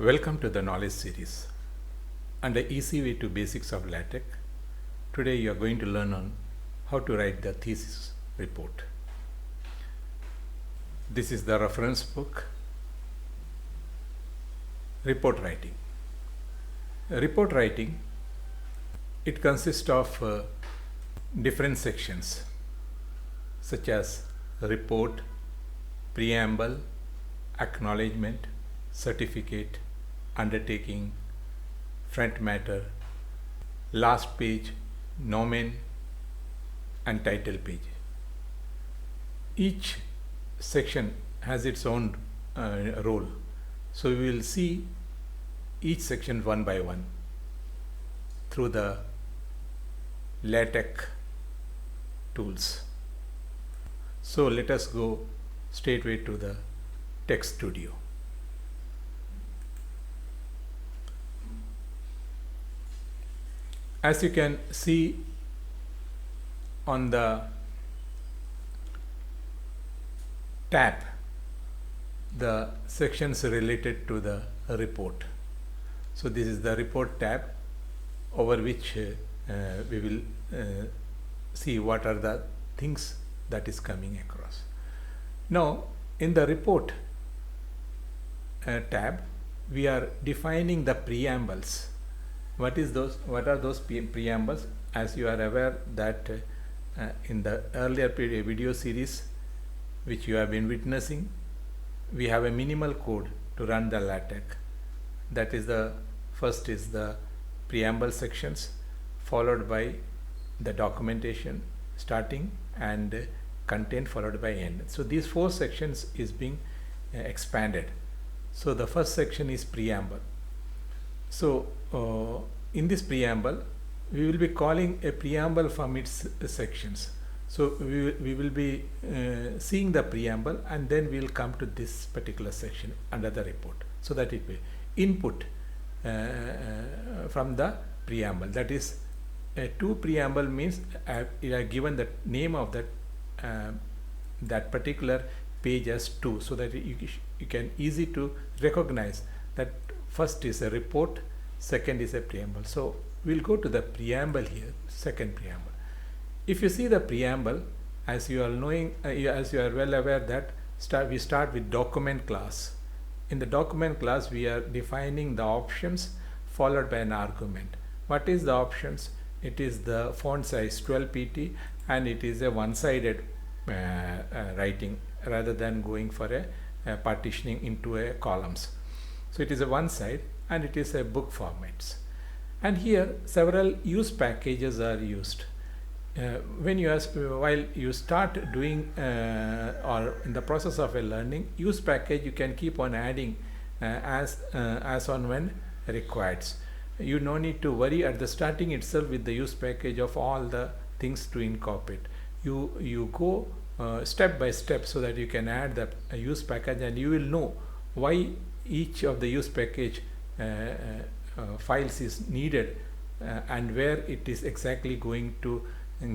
Welcome to the knowledge series and the easy way to basics of LaTeX. Today you are going to learn on how to write the thesis report. This is the reference book. Report writing. Report writing, it consists of different sections such as report, preamble, acknowledgement, certificate, undertaking, front matter, last page, nomen, and title page. Each section has its own role. So we will see each section one by one through the LaTeX tools. So let us go straightway to the Text Studio. As you can see on the tab, the sections related to the report. So this is the report tab, over which we will see what are the things that is coming across. Now in the report tab, we are defining the preambles. What are those preambles? As you are aware that in the earlier video series which you have been witnessing, we have a minimal code to run the LaTeX. That is the first is the preamble sections, followed by the documentation starting and content followed by end. So these four sections is being expanded. So the first section is preamble. So in this preamble, we will be calling a preamble from its sections. So we will be seeing the preamble, and then we will come to this particular section under the report. So that it will input from the preamble. That is, to preamble means you are given the name of that particular page as 2, so that you can easy to recognize that first is a report, second is a preamble. So we'll go to the preamble here, second preamble. If you see the preamble, as you are knowing, as you are well aware that we start with document class. In the document class, we are defining the options followed by an argument. What is the options? It is the font size 12 pt, and it is a one-sided writing rather than going for a partitioning into a columns. So it is a one side, and it is a book formats. And here several use packages are used. While you start doing or in the process of a learning, use package you can keep on adding as on when required. You no need to worry at the starting itself with the use package of all the things to incorporate. You go step by step so that you can add the use package, and you will know why each of the use package files is needed and where it is exactly going to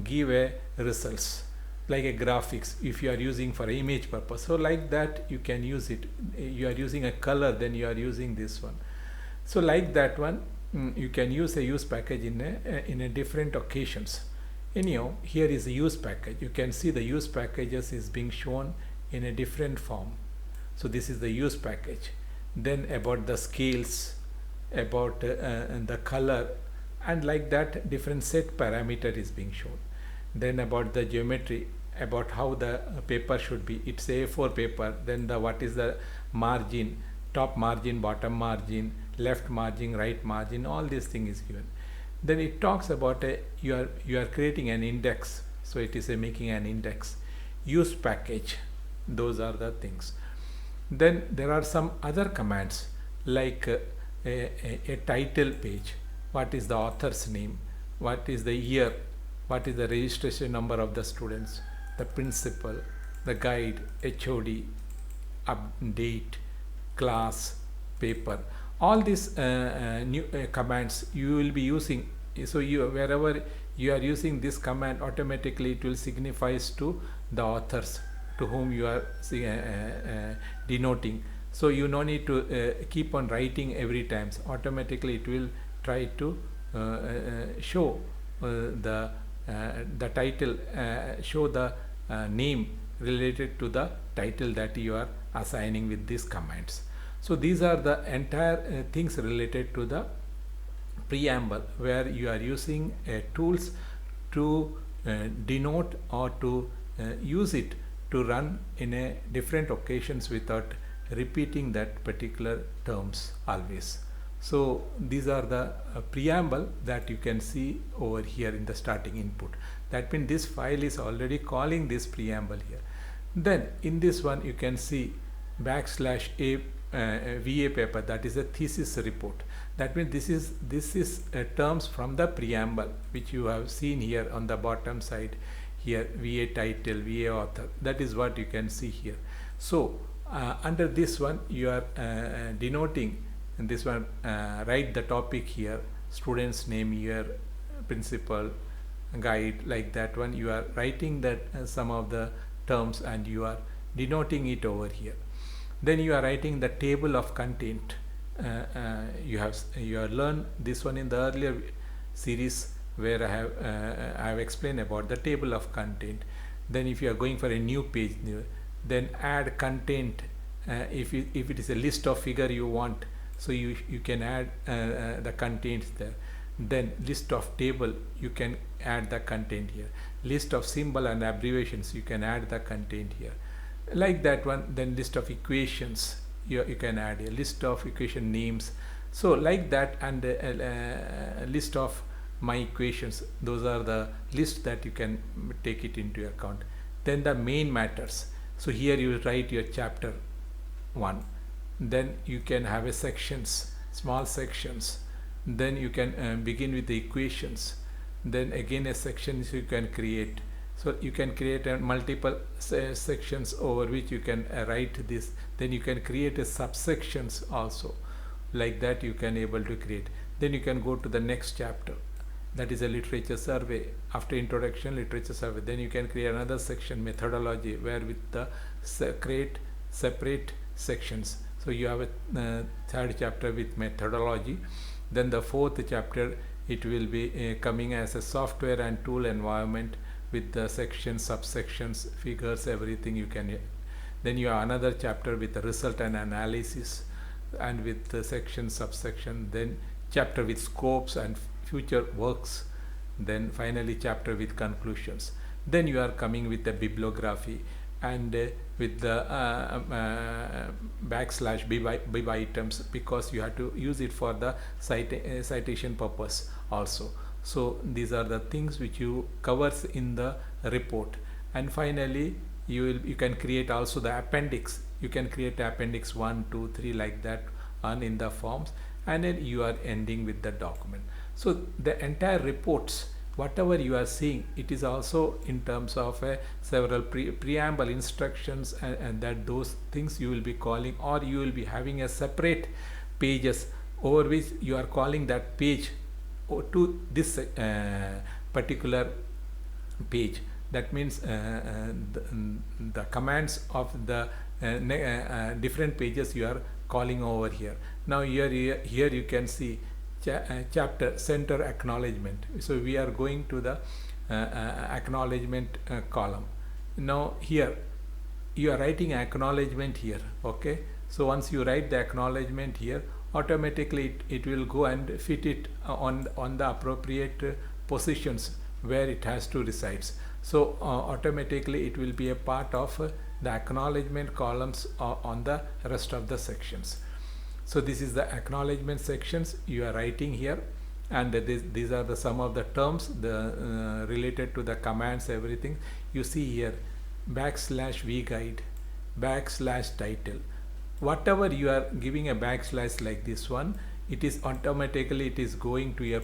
give a results, like a graphics if you are using for image purpose. So like that you can use it. You are using a color, then you are using this one. So like that one, you can use a use package in a different occasions. Anyhow, here is the use package. You can see the use packages is being shown in a different form. So this is the use package. Then about the scales, about the color, and like that different set parameter is being shown. Then about the geometry, about how the paper should be. It's A4 paper. Then what is the margin, top margin, bottom margin, left margin, right margin, all these things is given. Then it talks about you are creating an index. So it is making an index. Use package, those are the things. Then there are some other commands like a title page. What is the author's name? What is the year? What is the registration number of the students? The principal, the guide, HOD, update, class, paper. All these new commands you will be using. So wherever you are using this command, automatically it will signifies to the authors to whom you are denoting. So you no need to keep on writing every time. So automatically it will try to show the title, show the name related to the title that you are assigning with these commands. So these are the entire things related to the preamble, where you are using tools to denote or to use it to run in a different occasions without repeating that particular terms always. So these are the preamble that you can see over here in the starting input. That means this file is already calling this preamble here. Then in this one you can see \a VA paper, that is a thesis report. That means this is terms from the preamble which you have seen here on the bottom side here, VA title, VA author, that is what you can see here. So under this one you are denoting, and this one write the topic here, student's name, year, principal, guide, like that one you are writing that some of the terms and you are denoting it over here. Then you are writing the table of content. You have learned this one in the earlier series where I have explained about the table of content. Then if you are going for a new page, then add content. If it is a list of figure you want, so you can add the contents there. Then list of table, you can add the content here. List of symbol and abbreviations, you can add the content here, like that one. Then list of equations, you can add a list of equation names, so like that. And a list of my equations, those are the list that you can take it into account. Then the main matters, so here you write your chapter 1. Then you can have a sections, small sections. Then you can begin with the equations. Then again a sections you can create. So you can create multiple sections over which you can write this. Then you can create a subsections also, like that you can able to create. Then you can go to the next chapter, that is a literature survey. After introduction, literature survey, then you can create another section, methodology, where with the create separate sections. So you have a third chapter with methodology. Then the fourth chapter, it will be coming as a software and tool environment with the sections, subsections, figures, everything you can. Then you have another chapter with the result and analysis, and with the section, subsection. Then chapter with scopes and future works. Then finally chapter with conclusions. Then you are coming with the bibliography, and with the \bib items, because you have to use it for the citation purpose also. So these are the things which you covers in the report. And finally you can create also the appendix. You can create appendix 1, 2, 3, like that on in the forms, and then you are ending with the document. So the entire reports, whatever you are seeing, it is also in terms of several preamble instructions, and that those things you will be calling, or you will be having a separate pages over which you are calling that page to this particular page. That means the commands of the different pages you are calling over here. Now here you can see chapter center acknowledgement. So we are going to the acknowledgement column. Now here you are writing acknowledgement here. Okay, so once you write the acknowledgement here, automatically it will go and fit it on the appropriate positions where it has to resides. So automatically it will be a part of the acknowledgement columns on the rest of the sections. So this is the acknowledgement sections you are writing here, and these are the some of the terms related to the commands, everything you see here. \vguide, \title, whatever you are giving a backslash like this one, it is automatically it is going to your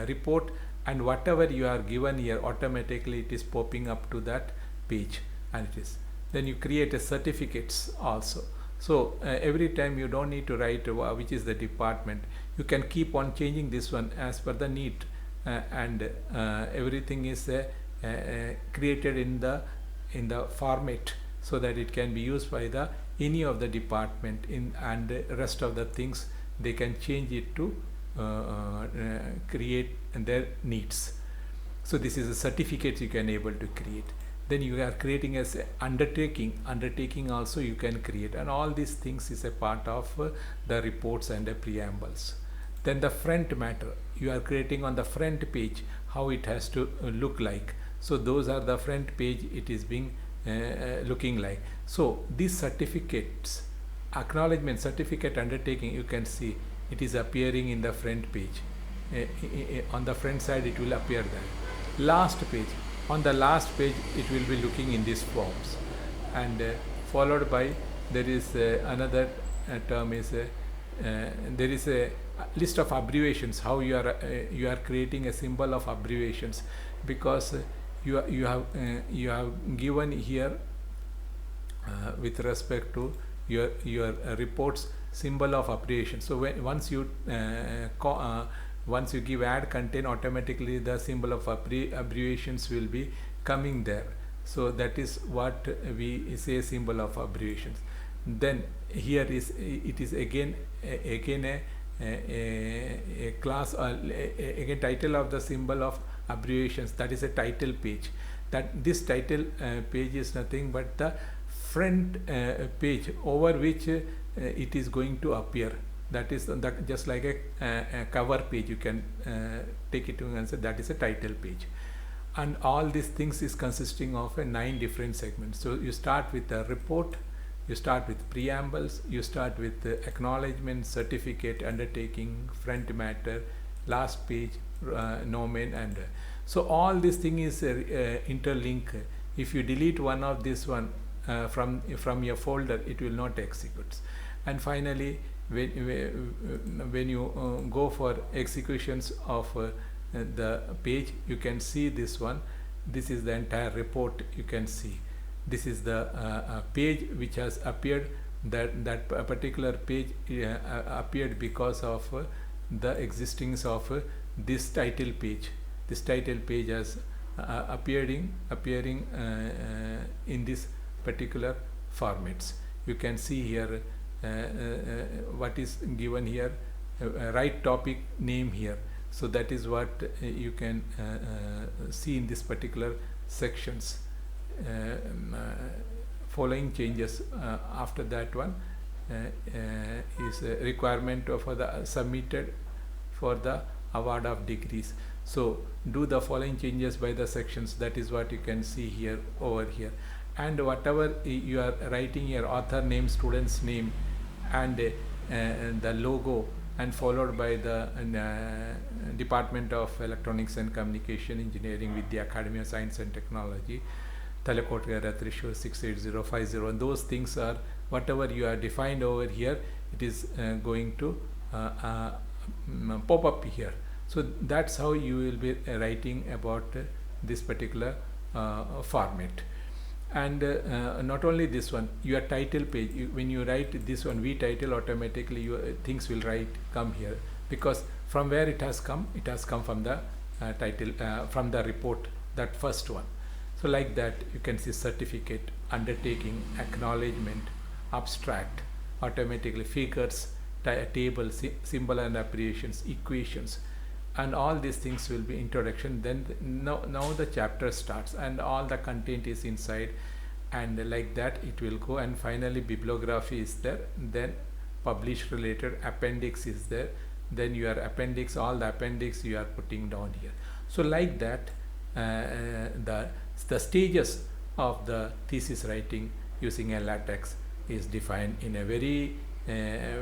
report, and whatever you are given here, automatically it is popping up to that page, and it is. Then you create a certificates also. So every time you don't need to write which is the department. You can keep on changing this one as per the need, and everything is created in the format, so that it can be used by the any of the department and the rest of the things, they can change it to create their needs. So this is a certificate you can able to create. Then you are creating as undertaking also you can create, and all these things is a part of the reports and the preambles. Then the front matter, you are creating on the front page how it has to look like. So those are the front page it is being looking like. So these certificates, acknowledgement, certificate, undertaking, you can see it is appearing in the front page. On the front side it will appear there. Last page, on the last page it will be looking in these forms, and followed by there is another term is there is a list of abbreviations, how you are creating a symbol of abbreviations, because you have given here with respect to your reports symbol of abbreviation. So once you give add content, automatically the symbol of abbreviations will be coming there. So that is what we say, symbol of abbreviations. Then here is it is again a class, again title of the symbol of abbreviations, that is a title page. That this title page is nothing but the front page over which it is going to appear. That is just like a cover page, you can take it to answer, that is a title page. And all these things is consisting of 9 different segments. So you start with the report, you start with preambles, you start with acknowledgement, certificate, undertaking, front matter, last page, nomen, and so all this thing is interlinked. If you delete one of this one from your folder, it will not execute. And finally, when you go for executions of the page, you can see this one. This is the entire report. You can see this is the page which has appeared. That particular page appeared because of the existence of this title page. This title page has appearing in this particular formats. You can see here what is given here, right topic name here. So that is what you can see in this particular sections. Following changes after that one is a requirement for the submitted for the award of degrees. So do the following changes by the sections. That is what you can see here, over here. And whatever you are writing here, author name, student's name, and the logo, and followed by the Department of Electronics and Communication Engineering with the Academy of Science and Technology, Talakotgara, Thrissur 68050. And those things are whatever you are defined over here, it is going to pop up here. So that's how you will be writing about this particular format. And not only this one, your title page, when you write this one, V title, automatically your things will come here, because from where it has come from the title, from the report, that first one. So like that you can see certificate, undertaking, acknowledgement, abstract, automatically figures, table, symbol and abbreviations, equations, and all these things will be introduction. Then now the chapter starts and all the content is inside, and like that it will go. And finally bibliography is there, then publish related appendix is there, then your appendix, all the appendix you are putting down here. So like that the stages of the thesis writing using a LaTeX is defined in a very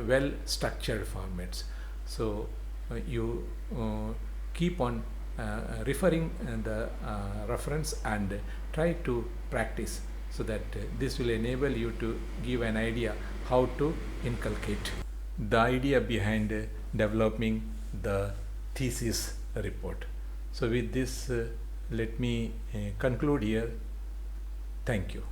well structured formats. So you keep on referring the reference and try to practice, so that this will enable you to give an idea how to inculcate. The idea behind developing the thesis report. So with this let me conclude here. Thank you.